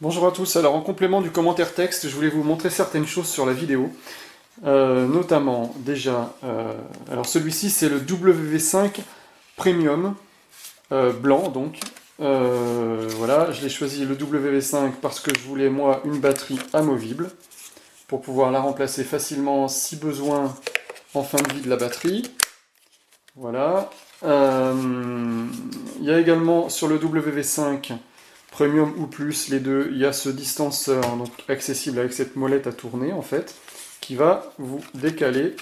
Bonjour à tous, alors en complément du commentaire texte, je voulais vous montrer certaines choses sur la vidéo, notamment déjà, alors celui-ci c'est le W5 Premium, blanc donc, voilà, je l'ai choisi le W5 parce que je voulais moi une batterie amovible, pour pouvoir la remplacer facilement si besoin en fin de vie de la batterie, voilà. Il y a également sur le W5 Premium ou plus, les deux, il y a ce distanceur donc accessible avec cette molette à tourner en fait, qui va vous décaler.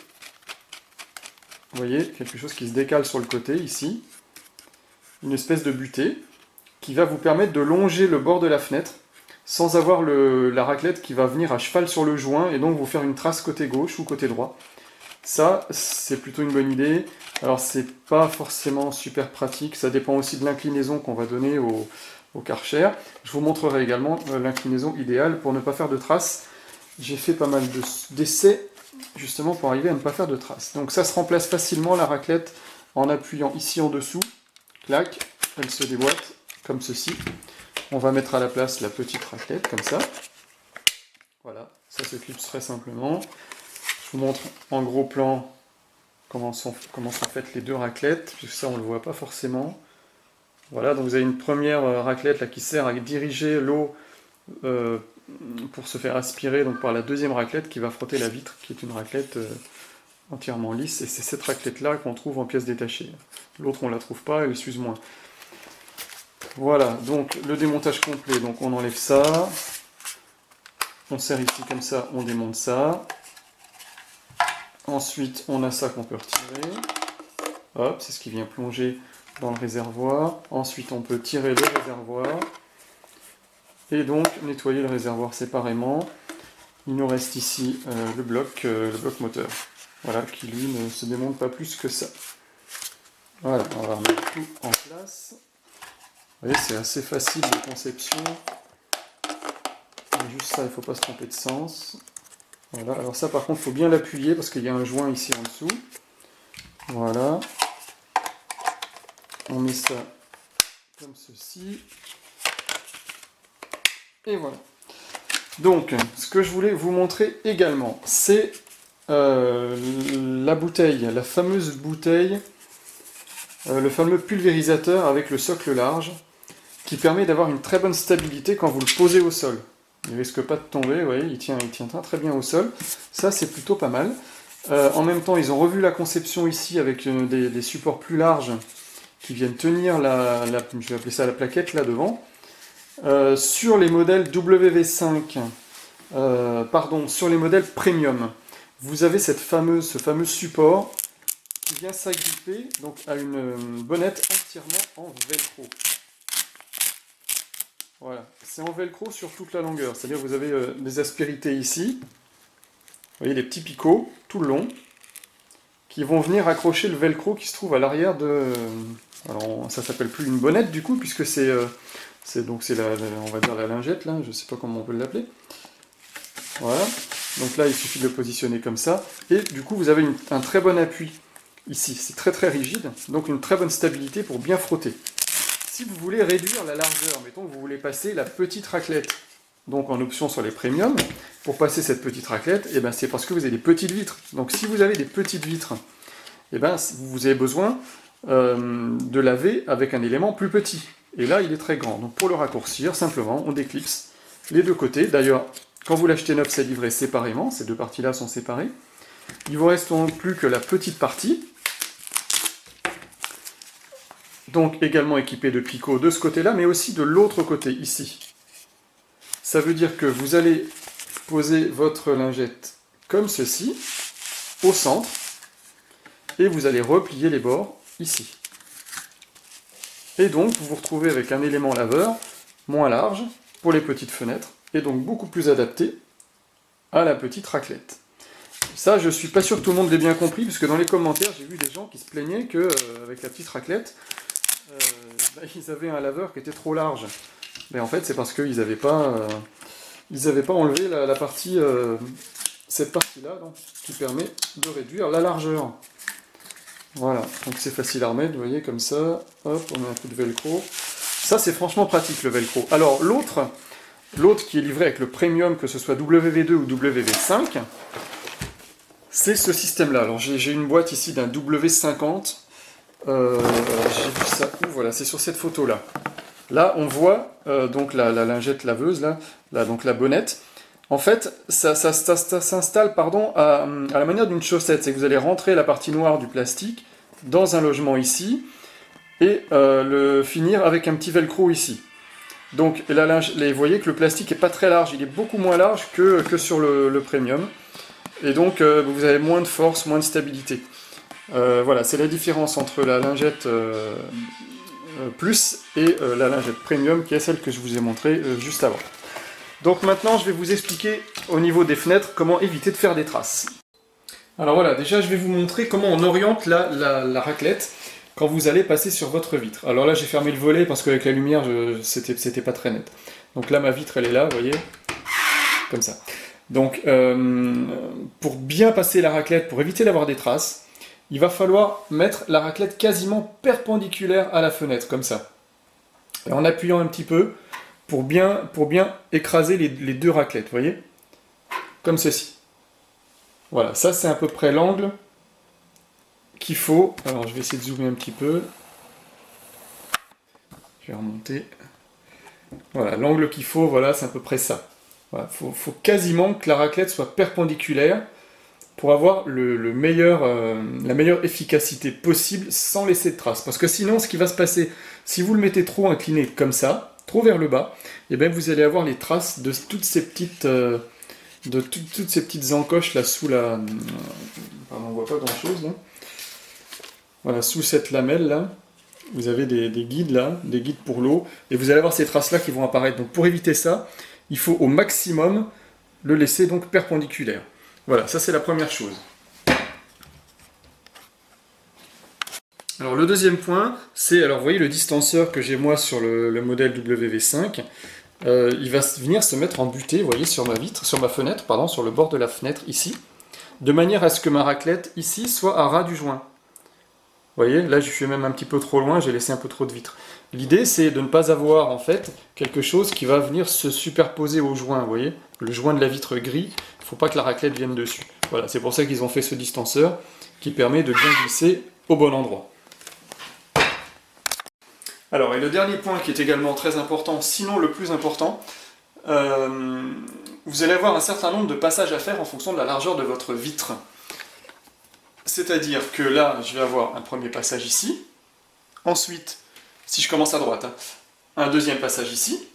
Vous voyez, quelque chose qui se décale sur le côté ici, une espèce de butée, qui va vous permettre de longer le bord de la fenêtre sans avoir la raclette qui va venir à cheval sur le joint et donc vous faire une trace côté gauche ou côté droit. Ça, c'est plutôt une bonne idée. Alors, c'est pas forcément super pratique, ça dépend aussi de l'inclinaison qu'on va donner au Karcher. Je vous montrerai également l'inclinaison idéale pour ne pas faire de traces. J'ai fait pas mal d'essais justement pour arriver à ne pas faire de traces. Donc ça se remplace facilement la raclette en appuyant ici en dessous. Clac, elle se déboîte comme ceci. On va mettre à la place la petite raclette comme ça. Voilà, ça se clipse très simplement. Je vous montre en gros plan comment sont faites les deux raclettes, puisque ça on ne le voit pas forcément. Voilà, donc vous avez une première raclette là, qui sert à diriger l'eau pour se faire aspirer donc, par la deuxième raclette qui va frotter la vitre, qui est une raclette entièrement lisse, et c'est cette raclette là qu'on trouve en pièces détachées. L'autre on ne la trouve pas, elle s'use moins. Voilà, donc le démontage complet, donc on enlève ça, on serre ici comme ça, on démonte ça. Ensuite, on a ça qu'on peut retirer. Hop, c'est ce qui vient plonger dans le réservoir. Ensuite, on peut tirer le réservoir. Et donc, nettoyer le réservoir séparément. Il nous reste ici le bloc moteur. Voilà, qui lui ne se démonte pas plus que ça. Voilà, on va remettre tout en place. Vous voyez, c'est assez facile de conception. Juste ça, il ne faut pas se tromper de sens. Voilà, alors ça par contre, il faut bien l'appuyer parce qu'il y a un joint ici en dessous. Voilà. On met ça comme ceci. Et voilà. Donc, ce que je voulais vous montrer également, c'est la bouteille, la fameuse bouteille, le fameux pulvérisateur avec le socle large, qui permet d'avoir une très bonne stabilité quand vous le posez au sol. Il ne risque pas de tomber, vous voyez, il tient très bien au sol. Ça, c'est plutôt pas mal. En même temps, ils ont revu la conception ici avec des supports plus larges qui viennent tenir je vais appeler ça la plaquette là devant. Sur les modèles WV5, sur les modèles Premium, vous avez ce fameux support qui vient s'agripper donc à une bonnette entièrement en velcro. Voilà, c'est en velcro sur toute la longueur, c'est-à-dire que vous avez des aspérités ici, vous voyez les petits picots tout le long, qui vont venir accrocher le velcro qui se trouve à l'arrière de... Alors ça s'appelle plus une bonnette du coup, puisque c'est on va dire la lingette là, je sais pas comment on peut l'appeler. Voilà, donc là il suffit de le positionner comme ça, et du coup vous avez un très bon appui ici, c'est très très rigide, donc une très bonne stabilité pour bien frotter. Si vous voulez réduire la largeur, mettons que vous voulez passer la petite raclette, donc en option sur les premiums, pour passer cette petite raclette, et ben c'est parce que vous avez des petites vitres. Donc si vous avez des petites vitres, et ben vous avez besoin de laver avec un élément plus petit. Et là il est très grand. Donc pour le raccourcir, simplement on déclipse les deux côtés. D'ailleurs, quand vous l'achetez neuf, c'est livré séparément, ces deux parties-là sont séparées. Il vous reste donc plus que la petite partie, donc également équipé de picots de ce côté-là, mais aussi de l'autre côté, ici. Ça veut dire que vous allez poser votre lingette comme ceci, au centre, et vous allez replier les bords ici. Et donc vous vous retrouvez avec un élément laveur moins large pour les petites fenêtres, et donc beaucoup plus adapté à la petite raclette. Ça, je suis pas sûr que tout le monde l'ait bien compris, parce que dans les commentaires, j'ai vu des gens qui se plaignaient que avec la petite raclette, ils avaient un laveur qui était trop large. Mais en fait, c'est parce qu'ils n'avaient pas enlevé la partie, cette partie-là, qui permet de réduire la largeur. Voilà, donc c'est facile à remettre, vous voyez, comme ça. Hop, on met un coup de velcro. Ça, c'est franchement pratique, le velcro. Alors, l'autre, l'autre qui est livré avec le premium, que ce soit WV2 ou WV5, c'est ce système-là. Alors j'ai une boîte ici d'un W50. J'ai vu ça où? Voilà, c'est sur cette photo-là. Là, on voit donc la lingette laveuse, là, donc la bonnette. En fait, ça s'installe pardon, à la manière d'une chaussette. C'est que vous allez rentrer la partie noire du plastique dans un logement ici et le finir avec un petit velcro ici. Donc vous voyez que le plastique n'est pas très large, il est beaucoup moins large que sur le premium. Et donc vous avez moins de force, moins de stabilité. Voilà, c'est la différence entre la lingette plus et la lingette premium qui est celle que je vous ai montrée juste avant. Donc maintenant je vais vous expliquer au niveau des fenêtres comment éviter de faire des traces. Alors voilà, déjà je vais vous montrer comment on oriente la raclette quand vous allez passer sur votre vitre. Alors là j'ai fermé le volet parce qu'avec la lumière c'était pas très net. Donc là ma vitre elle est là, vous voyez, comme ça. Donc pour bien passer la raclette, pour éviter d'avoir des traces, il va falloir mettre la raclette quasiment perpendiculaire à la fenêtre, comme ça. Et en appuyant un petit peu pour bien écraser les deux raclettes, vous voyez, comme ceci. Voilà, ça c'est à peu près l'angle qu'il faut. Alors je vais essayer de zoomer un petit peu. Je vais remonter. Voilà, l'angle qu'il faut, voilà, c'est à peu près ça. Voilà, faut quasiment que la raclette soit perpendiculaire pour avoir la meilleure efficacité possible sans laisser de traces. Parce que sinon, ce qui va se passer, si vous le mettez trop incliné comme ça, trop vers le bas, et bien vous allez avoir les traces de toutes ces petites, toutes ces petites encoches là sous la... Pardon, on voit pas grand chose là. Voilà, sous cette lamelle là, vous avez des guides là, des guides pour l'eau, et vous allez avoir ces traces là qui vont apparaître. Donc pour éviter ça, il faut au maximum le laisser donc perpendiculaire. Voilà, ça c'est la première chose. Alors le deuxième point, c'est, alors vous voyez le distanceur que j'ai moi sur le modèle WV5, il va venir se mettre en butée, vous voyez, sur ma fenêtre, pardon, sur le bord de la fenêtre ici, de manière à ce que ma raclette ici soit à ras du joint. Vous voyez, là je suis même un petit peu trop loin, j'ai laissé un peu trop de vitres. L'idée c'est de ne pas avoir en fait quelque chose qui va venir se superposer au joint, vous voyez, le joint de la vitre gris, il ne faut pas que la raclette vienne dessus. Voilà, c'est pour ça qu'ils ont fait ce distanceur qui permet de bien glisser au bon endroit. Alors, et le dernier point qui est également très important, sinon le plus important, vous allez avoir un certain nombre de passages à faire en fonction de la largeur de votre vitre. C'est-à-dire que là, je vais avoir un premier passage ici, ensuite, si je commence à droite, un deuxième passage ici,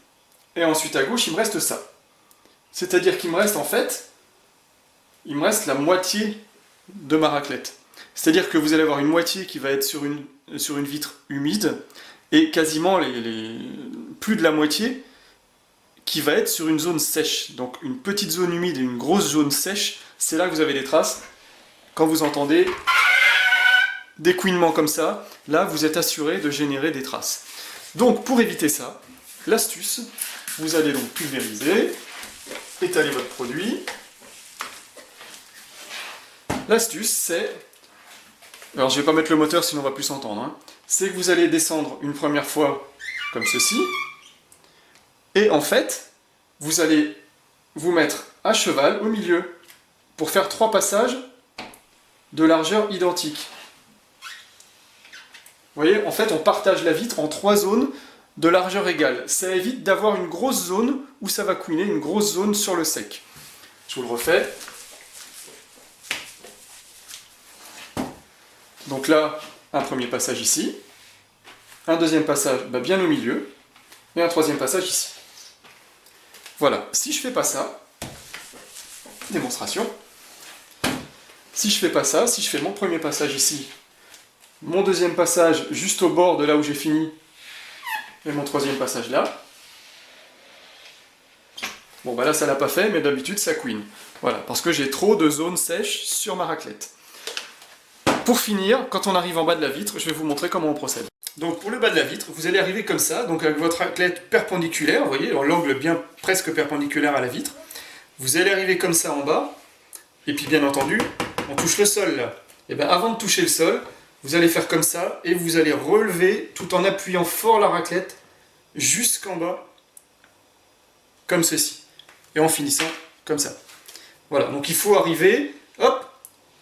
et ensuite à gauche, il me reste ça. C'est-à-dire qu'il me reste en fait, il me reste la moitié de ma raclette. C'est-à-dire que vous allez avoir une moitié qui va être sur une vitre humide, et quasiment plus de la moitié qui va être sur une zone sèche. Donc une petite zone humide et une grosse zone sèche, c'est là que vous avez des traces. Quand vous entendez des couinements comme ça, là vous êtes assuré de générer des traces. Donc pour éviter ça, l'astuce, vous allez donc pulvériser, étaler votre produit. L'astuce c'est, alors je ne vais pas mettre le moteur sinon on va plus s'entendre, hein. C'est que vous allez descendre une première fois comme ceci, et en fait, vous allez vous mettre à cheval au milieu pour faire 3 passages de largeur identique. Vous voyez, en fait, on partage la vitre en 3 zones de largeur égale. Ça évite d'avoir une grosse zone où ça va couiner, une grosse zone sur le sec. Je vous le refais. Donc là, un premier passage ici, un deuxième passage bien au milieu, et un troisième passage ici. Voilà, si je fais pas ça, démonstration, si je fais pas ça, si je fais mon premier passage ici, mon deuxième passage juste au bord de là où j'ai fini, et mon troisième passage là, bon bah là ça l'a pas fait, mais d'habitude ça couine. Voilà, parce que j'ai trop de zones sèches sur ma raclette. Pour finir, quand on arrive en bas de la vitre, je vais vous montrer comment on procède. Donc pour le bas de la vitre, vous allez arriver comme ça, donc avec votre raclette perpendiculaire, vous voyez, l'angle bien presque perpendiculaire à la vitre. Vous allez arriver comme ça en bas, et puis bien entendu, on touche le sol là. Et bien avant de toucher le sol, vous allez faire comme ça, et vous allez relever tout en appuyant fort la raclette jusqu'en bas comme ceci, et en finissant comme ça. Voilà, donc il faut arriver, hop,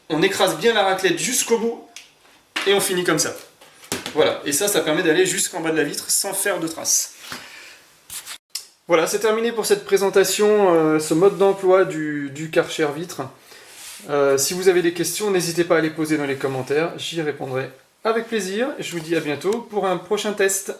on écrase bien la raclette jusqu'au bout, et on finit comme ça. Voilà, et ça permet d'aller jusqu'en bas de la vitre sans faire de traces. Voilà, c'est terminé pour cette présentation, ce mode d'emploi du Karcher vitre. Si vous avez des questions, n'hésitez pas à les poser dans les commentaires, j'y répondrai avec plaisir. Je vous dis à bientôt pour un prochain test.